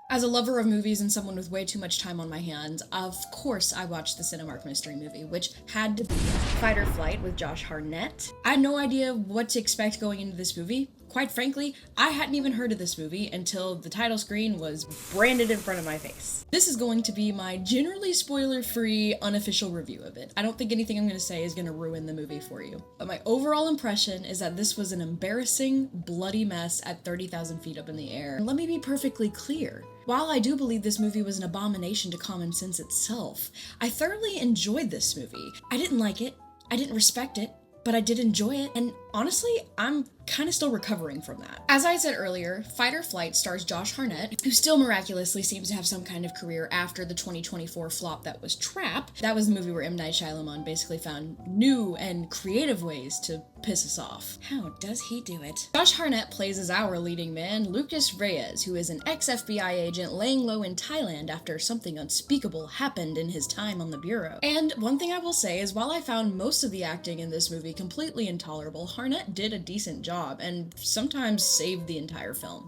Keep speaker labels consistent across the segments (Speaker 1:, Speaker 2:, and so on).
Speaker 1: As a lover of movies and someone with way too much time on my hands, of course I watched the Cinemark mystery movie, which had to be Fight or Flight with Josh Hartnett. I had no idea what to expect going into this movie. Quite frankly, I hadn't even heard of this movie until the title screen was branded in front of my face. This is going to be my generally spoiler-free, unofficial review of it. I don't think anything I'm going to say is going to ruin the movie for you. But my overall impression is that this was an embarrassing, bloody mess at 30,000 feet up in the air. And let me be perfectly clear. While I do believe this movie was an abomination to common sense itself, I thoroughly enjoyed this movie. I didn't like it, I didn't respect it, but I did enjoy it, and honestly, I'm kind of still recovering from that. As I said earlier, Fight or Flight stars Josh Hartnett, who still miraculously seems to have some kind of career after the 2024 flop that was Trap. That was the movie where M. Night Shyamalan basically found new and creative ways to piss us off. How does he do it? Josh Hartnett plays as our leading man, Lucas Reyes, who is an ex-FBI agent laying low in Thailand after something unspeakable happened in his time on the Bureau. And one thing I will say is while I found most of the acting in this movie completely intolerable, Hartnett did a decent job and sometimes saved the entire film,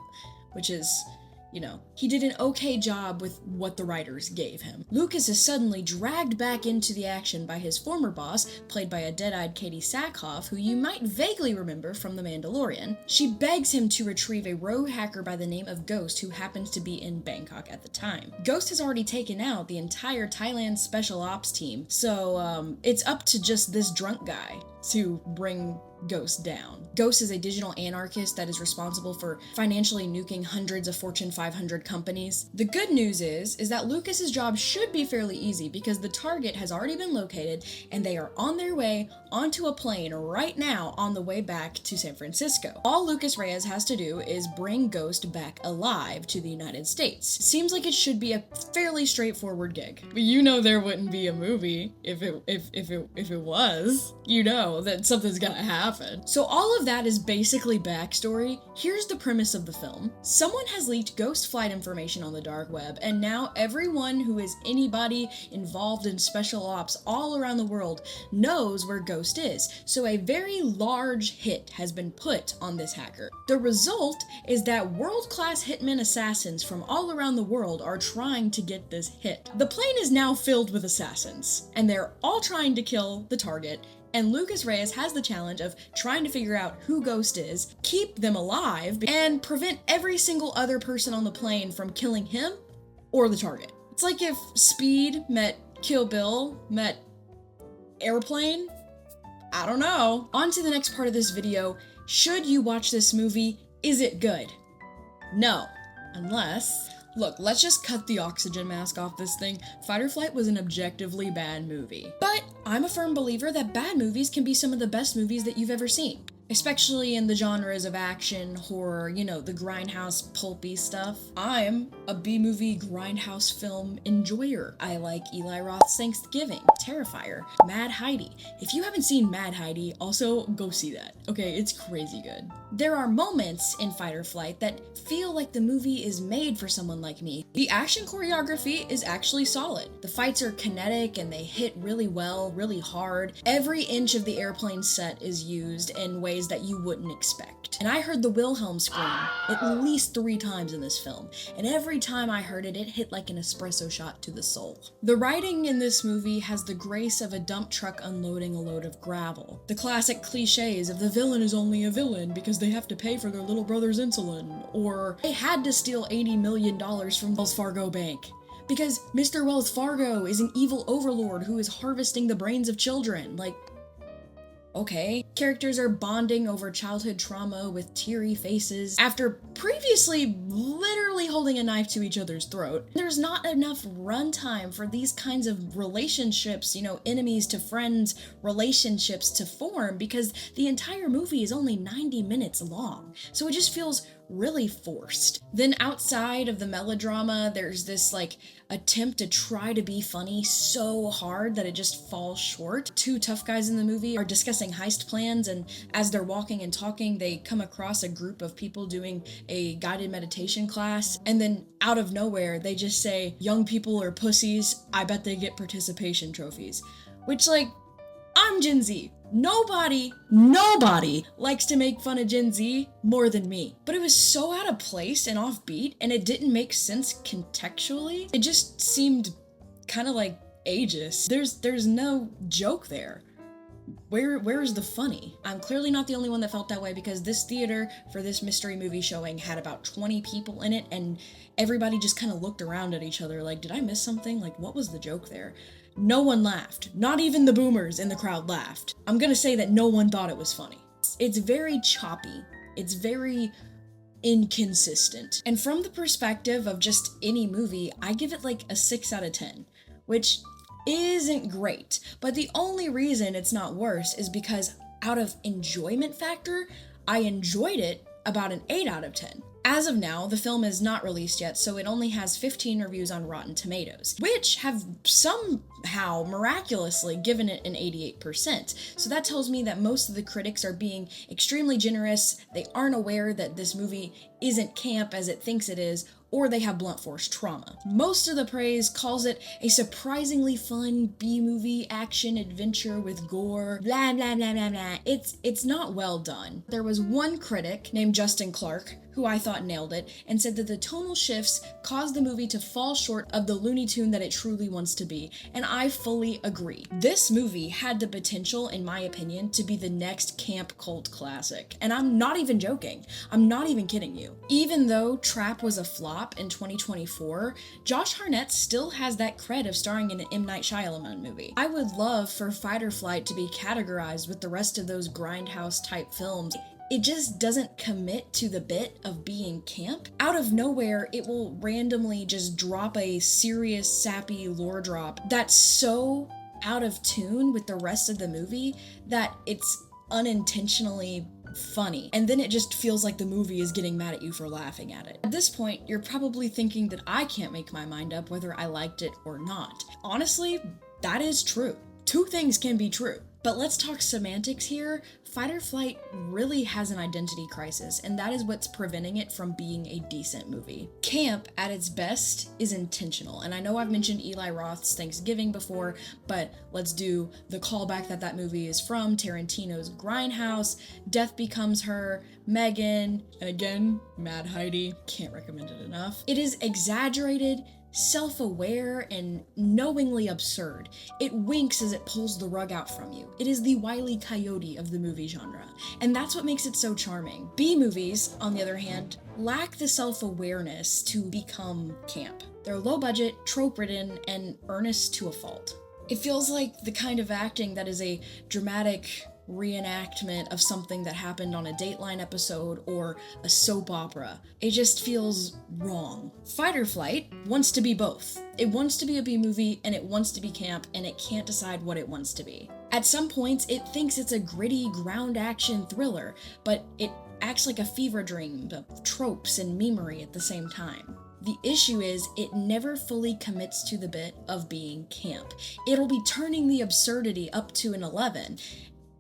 Speaker 1: which is, you know, he did an okay job with what the writers gave him. Lucas is suddenly dragged back into the action by his former boss, played by a dead-eyed Katie Sackhoff, who you might vaguely remember from The Mandalorian. She begs him to retrieve a rogue hacker by the name of Ghost, who happens to be in Bangkok at the time. Ghost has already taken out the entire Thailand special ops team, so it's up to just this drunk guy to bring Ghost down. Ghost is a digital anarchist that is responsible for financially nuking hundreds of Fortune 500 companies. The good news is that Lucas's job should be fairly easy because the target has already been located and they are on their way onto a plane right now on the way back to San Francisco. All Lucas Reyes has to do is bring Ghost back alive to the United States. Seems like it should be a fairly straightforward gig. But you know there wouldn't be a movie if it was. You know that something's gonna happen. So all of that is basically backstory. Here's the premise of the film. Someone has leaked Ghost flight information on the dark web, and now everyone who is anybody involved in special ops all around the world knows where Ghost is. So a very large hit has been put on this hacker. The result is that world-class hitmen assassins from all around the world are trying to get this hit. The plane is now filled with assassins, and they're all trying to kill the target, and Lucas Reyes has the challenge of trying to figure out who Ghost is, keep them alive, and prevent every single other person on the plane from killing him or the target. It's like if Speed met Kill Bill met Airplane? I don't know. On to the next part of this video. Should you watch this movie? Is it good? No. Unless... Look, let's just cut the oxygen mask off this thing. Fight or Flight was an objectively bad movie. But I'm a firm believer that bad movies can be some of the best movies that you've ever seen. Especially in the genres of action, horror, you know, the grindhouse, pulpy stuff. I'm a B-movie grindhouse film enjoyer. I like Eli Roth's Thanksgiving, Terrifier, Mad Heidi. If you haven't seen Mad Heidi, also go see that. Okay, it's crazy good. There are moments in Fight or Flight that feel like the movie is made for someone like me. The action choreography is actually solid. The fights are kinetic and they hit really well, really hard. Every inch of the airplane set is used in ways that you wouldn't expect. And I heard the Wilhelm scream at least 3 times in this film, and every time I heard it, it hit like an espresso shot to the soul. The writing in this movie has the grace of a dump truck unloading a load of gravel. The classic cliches of the villain is only a villain because they have to pay for their little brother's insulin, or they had to steal $80 million from Wells Fargo Bank because Mr. Wells Fargo is an evil overlord who is harvesting the brains of children. Like, okay. Characters are bonding over childhood trauma with teary faces after previously literally holding a knife to each other's throat. There's not enough runtime for these kinds of relationships, you know, enemies to friends relationships to form because the entire movie is only 90 minutes long. So it just feels really forced. Then outside of the melodrama, there's this like attempt to try to be funny so hard that it just falls short. 2 tough guys in the movie are discussing heist plans, and as they're walking and talking, they come across a group of people doing a guided meditation class, and then out of nowhere, they just say, "Young people are pussies, I bet they get participation trophies." Which, like, I'm Gen Z. Nobody likes to make fun of Gen Z more than me. But it was so out of place and offbeat, and it didn't make sense contextually. It just seemed kind of like ageist. There's no joke there. Where's the funny? I'm clearly not the only one that felt that way, because this theater for this mystery movie showing had about 20 people in it, and everybody just kind of looked around at each other like, did I miss something? Like, what was the joke there? No one laughed. Not even the boomers in the crowd laughed. I'm gonna say that no one thought it was funny. It's very choppy. It's very inconsistent. And from the perspective of just any movie, I give it like a 6 out of 10, which isn't great. But the only reason it's not worse is because out of enjoyment factor, I enjoyed it about an 8 out of 10. As of now, the film is not released yet, so it only has 15 reviews on Rotten Tomatoes, which have somehow miraculously given it an 88%. So that tells me that most of the critics are being extremely generous. They aren't aware that this movie isn't camp as it thinks it is, or they have blunt force trauma. Most of the praise calls it a surprisingly fun B-movie action adventure with gore, blah blah blah blah blah. It's not well done. There was one critic named Justin Clark who I thought nailed it and said that the tonal shifts caused the movie to fall short of the Looney Tune that it truly wants to be, and I fully agree. This movie had the potential, in my opinion, to be the next camp cult classic, and I'm not even joking. I'm not even kidding you. Even though Trap was a flop in 2024, Josh Hartnett still has that cred of starring in an M. Night Shyamalan movie. I would love for Fight or Flight to be categorized with the rest of those grindhouse type films. It just doesn't commit to the bit of being camp. Out of nowhere, it will randomly just drop a serious, sappy lore drop that's so out of tune with the rest of the movie that it's unintentionally funny. And then it just feels like the movie is getting mad at you for laughing at it. At this point, you're probably thinking that I can't make my mind up whether I liked it or not. Honestly, that is true. Two things can be true. But let's talk semantics here. Fight or Flight really has an identity crisis, and that is what's preventing it from being a decent movie. Camp, at its best, is intentional, and I know I've mentioned Eli Roth's Thanksgiving before, but let's do the callback that movie is from, Tarantino's Grindhouse, Death Becomes Her, Megan, and again, Mad Heidi. Can't recommend it enough. It is exaggerated, self-aware, and knowingly absurd. It winks as it pulls the rug out from you. It is the Wile E. Coyote of the movie genre, and that's what makes it so charming. B-movies, on the other hand, lack the self-awareness to become camp. They're low-budget, trope-ridden, and earnest to a fault. It feels like the kind of acting that is a dramatic reenactment of something that happened on a Dateline episode or a soap opera. It just feels wrong. Fight or Flight wants to be both. It wants to be a B-movie and it wants to be camp, and it can't decide what it wants to be. At some points, it thinks it's a gritty ground action thriller, but it acts like a fever dream of tropes and memery at the same time. The issue is, it never fully commits to the bit of being camp. It'll be turning the absurdity up to an 11,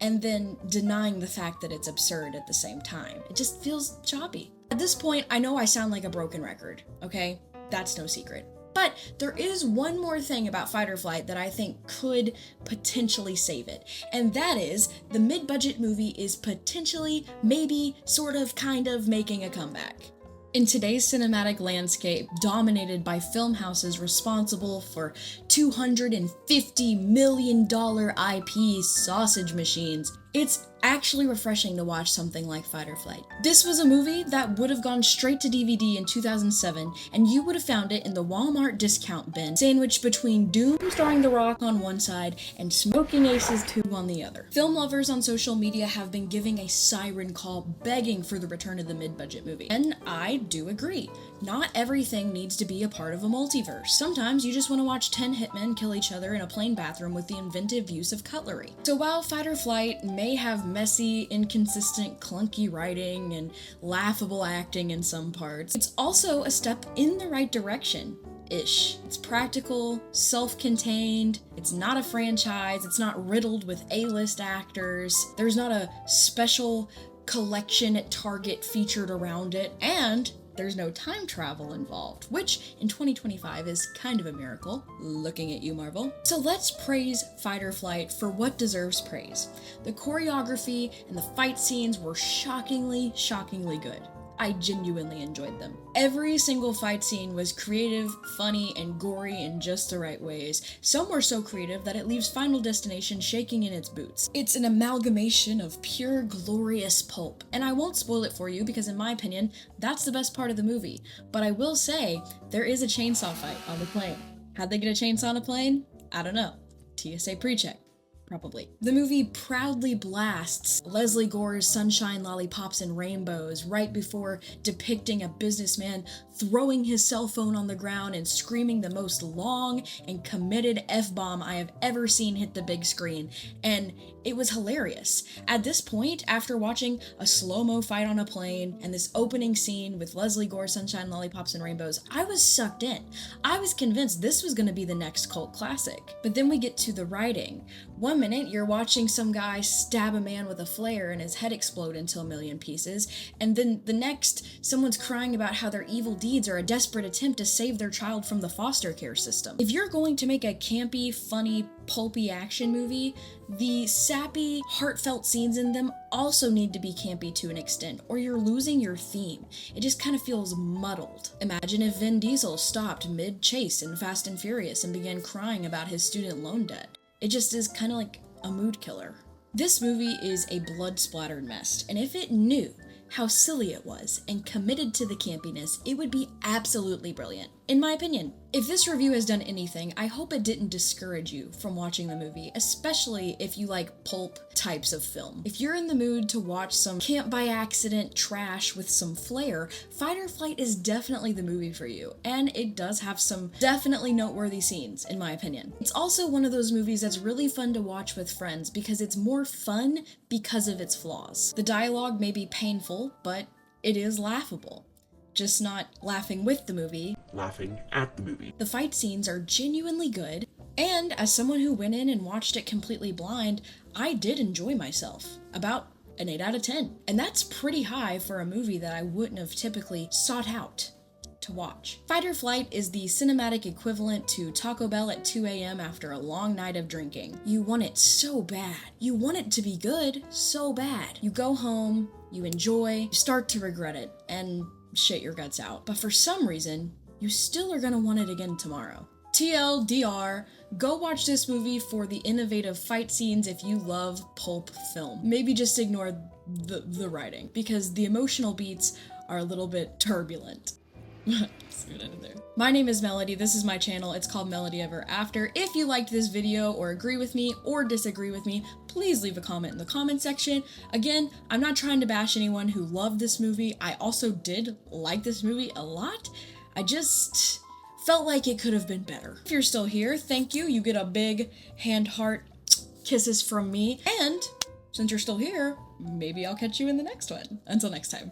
Speaker 1: and then denying the fact that it's absurd at the same time. It just feels choppy. At this point, I know I sound like a broken record, okay? That's no secret. But there is one more thing about Fight or Flight that I think could potentially save it, and that is the mid-budget movie is potentially, maybe, sort of, kind of making a comeback. In today's cinematic landscape, dominated by film houses responsible for $250 million IP sausage machines, it's actually refreshing to watch something like Fight or Flight. This was a movie that would have gone straight to DVD in 2007, and you would have found it in the Walmart discount bin, sandwiched between Doom starring The Rock on one side and Smoking Aces 2 on the other. Film lovers on social media have been giving a siren call begging for the return of the mid-budget movie, and I do agree. Not everything needs to be a part of a multiverse. Sometimes you just want to watch 10 hitmen kill each other in a plain bathroom with the inventive use of cutlery. So while Fight or Flight may have messy, inconsistent, clunky writing and laughable acting in some parts, it's also a step in the right direction-ish. It's practical, self-contained, it's not a franchise, it's not riddled with A-list actors, there's not a special collection at Target featured around it, and There's no time travel involved, which in 2025 is kind of a miracle. Looking at you, Marvel. So let's praise Fight or Flight for what deserves praise. The choreography and the fight scenes were shockingly good. I genuinely enjoyed them. Every single fight scene was creative, funny, and gory in just the right ways. Some were so creative that it leaves Final Destination shaking in its boots. It's an amalgamation of pure, glorious pulp. And I won't spoil it for you because in my opinion, that's the best part of the movie. But I will say, there is a chainsaw fight on the plane. How'd they get a chainsaw on a plane? I don't know. TSA pre-check. Probably. The movie proudly blasts Leslie Gore's Sunshine, Lollipops, and Rainbows right before depicting a businessman throwing his cell phone on the ground and screaming the most long and committed F-bomb I have ever seen hit the big screen. And it was hilarious. At this point, after watching a slow-mo fight on a plane and this opening scene with Leslie Gore's Sunshine, Lollipops, and Rainbows, I was sucked in. I was convinced this was going to be the next cult classic. But then we get to the writing. One minute, you're watching some guy stab a man with a flare and his head explode into a million pieces, and then the next, someone's crying about how their evil deeds are a desperate attempt to save their child from the foster care system. If you're going to make a campy, funny, pulpy action movie, the sappy, heartfelt scenes in them also need to be campy to an extent, or you're losing your theme. It just kind of feels muddled. Imagine if Vin Diesel stopped mid-chase in Fast and Furious and began crying about his student loan debt. It just is kind of like a mood killer. This movie is a blood-splattered mess, and if it knew how silly it was and committed to the campiness, it would be absolutely brilliant, in my opinion. If this review has done anything, I hope it didn't discourage you from watching the movie, especially if you like pulp types of film. If you're in the mood to watch some camp by accident trash with some flair, Fight or Flight is definitely the movie for you, and it does have some definitely noteworthy scenes, in my opinion. It's also one of those movies that's really fun to watch with friends because it's more fun because of its flaws. The dialogue may be painful, but it is laughable. Just not laughing with the movie.
Speaker 2: Laughing at the movie.
Speaker 1: The fight scenes are genuinely good, and as someone who went in and watched it completely blind, I did enjoy myself. About an 8 out of 10. And that's pretty high for a movie that I wouldn't have typically sought out to watch. Fight or Flight is the cinematic equivalent to Taco Bell at 2 a.m. after a long night of drinking. You want it so bad. You want it to be good so bad. You go home, you enjoy, you start to regret it, and shit your guts out. But for some reason, you still are gonna want it again tomorrow. TLDR, go watch this movie for the innovative fight scenes if you love pulp film. Maybe just ignore the writing, because the emotional beats are a little bit turbulent. See what I did there. My name is Melody, this is my channel, it's called Melody Ever After. If you liked this video or agree with me or disagree with me, please leave a comment in the comment section. Again, I'm not trying to bash anyone who loved this movie. I also did like this movie a lot. I just felt like it could have been better. If you're still here, thank you. You get a big hand heart kisses from me. And since you're still here, maybe I'll catch you in the next one. Until next time.